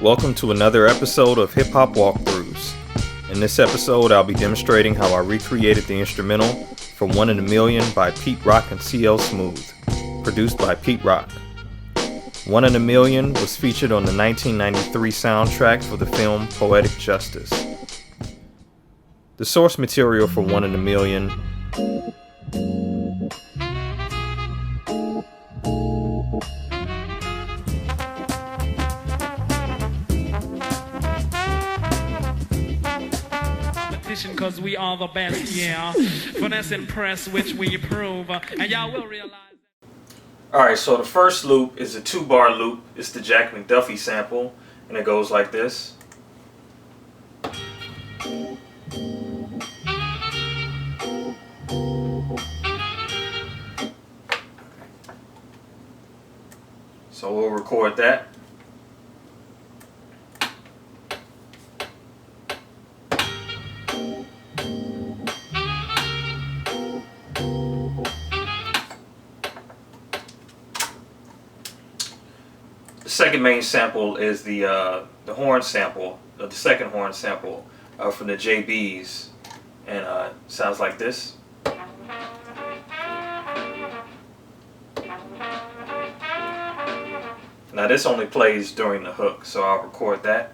Welcome to another episode of Hip Hop Walkthroughs. In this episode, I'll be demonstrating how I recreated the instrumental for 1 in a Million by Pete Rock C.L. Smooth, produced by Pete Rock. 1 in a Million was featured on the 1993 soundtrack for the film Poetic Justice. The source material for 1 in a Million because we are the best, yeah. Finesse and press, which we prove, and y'all will realize. Alright, so the first loop is a 2-bar loop. It's the Jack McDuffie sample, and it goes like this. So we'll record that. The second main sample is the horn sample, the second horn sample from the JBs, and sounds like this. Now this only plays during the hook, so I'll record that.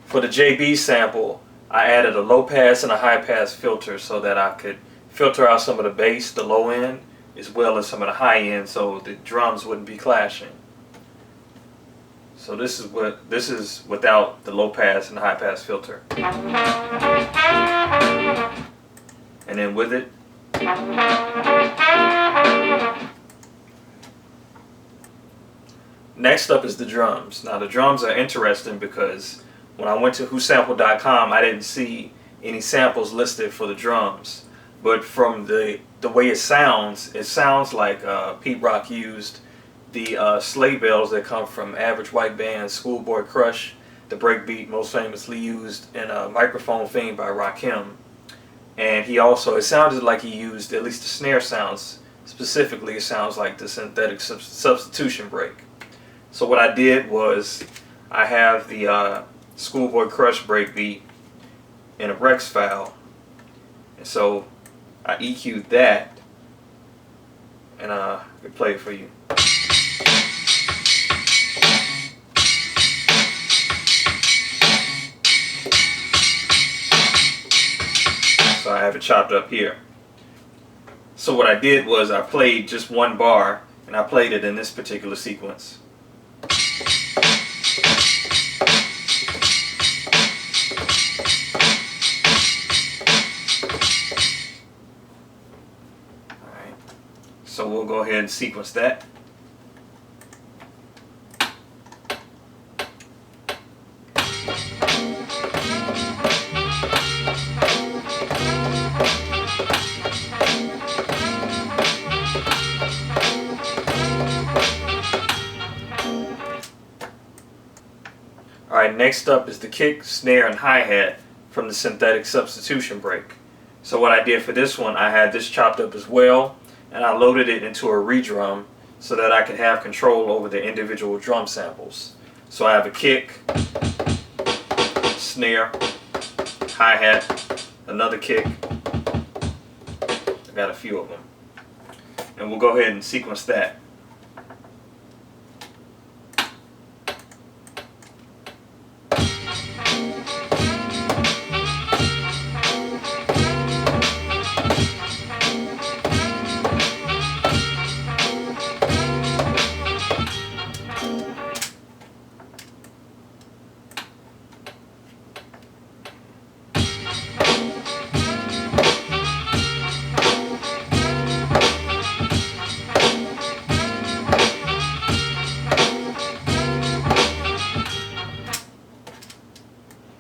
For the JB sample, I added a low pass and a high pass filter so that I could filter out some of the bass, the low end, as well as some of the high end, so the drums wouldn't be clashing. So this is without the low pass and high pass filter. And then with it, next up is the drums. Now the drums are interesting because when I went to whosampled.com, I didn't see any samples listed for the drums. But from the way it sounds like Pete Rock used the sleigh bells that come from Average White Band's Schoolboy Crush, the breakbeat most famously used in Microphone Fiend by Rakim. And it sounded like he used, at least the snare sounds, specifically it sounds like the synthetic substitution break. So what I did was, I have the Schoolboy Crush breakbeat in a Rex file, and so I EQ'd that, and I can play it for you. So I have it chopped up here. So what I did was I played just one bar, and I played it in this particular sequence. So we'll go ahead and sequence that. Alright, next up is the kick, snare, and hi-hat from the synthetic substitution break. So what I did for this one, I had this chopped up as well, and I loaded it into a redrum so that I could have control over the individual drum samples. So I have a kick, snare, hi-hat, another kick. I got a few of them. And we'll go ahead and sequence that.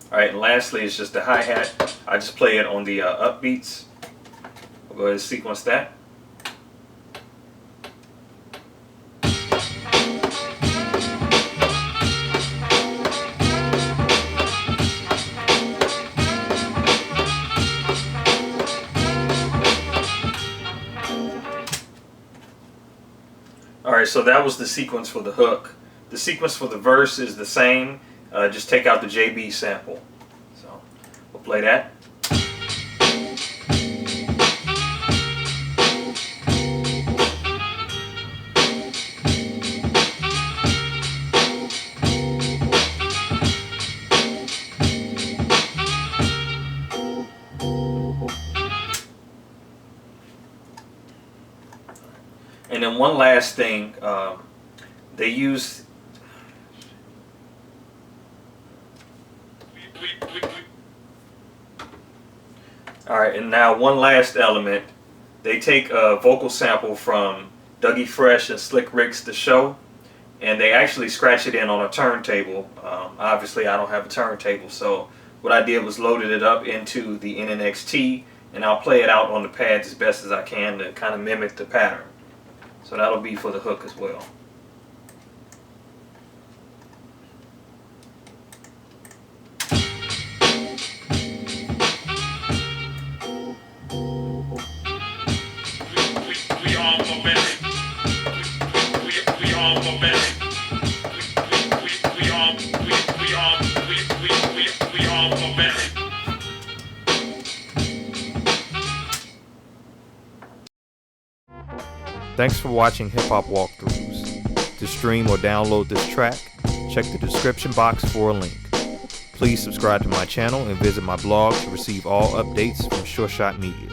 Alright, and lastly is just the hi-hat. I just play it on the upbeats. We'll go ahead and sequence that. Alright, so that was the sequence for the hook. The sequence for the verse is the same, just take out the JB sample. So we'll play that. And then one last thing, they use alright, and now one last element. They take a vocal sample from Dougie Fresh and Slick Rick's The Show, and they actually scratch it in on a turntable. Obviously I don't have a turntable, so what I did was loaded it up into the NNXT, and I'll play it out on the pads as best as I can to kind of mimic the pattern. So that'll be for the hook as well. Thanks for watching Hip Hop Walkthroughs. To stream or download this track, check the description box for a link. Please subscribe to my channel and visit my blog to receive all updates from Sure Shot Media.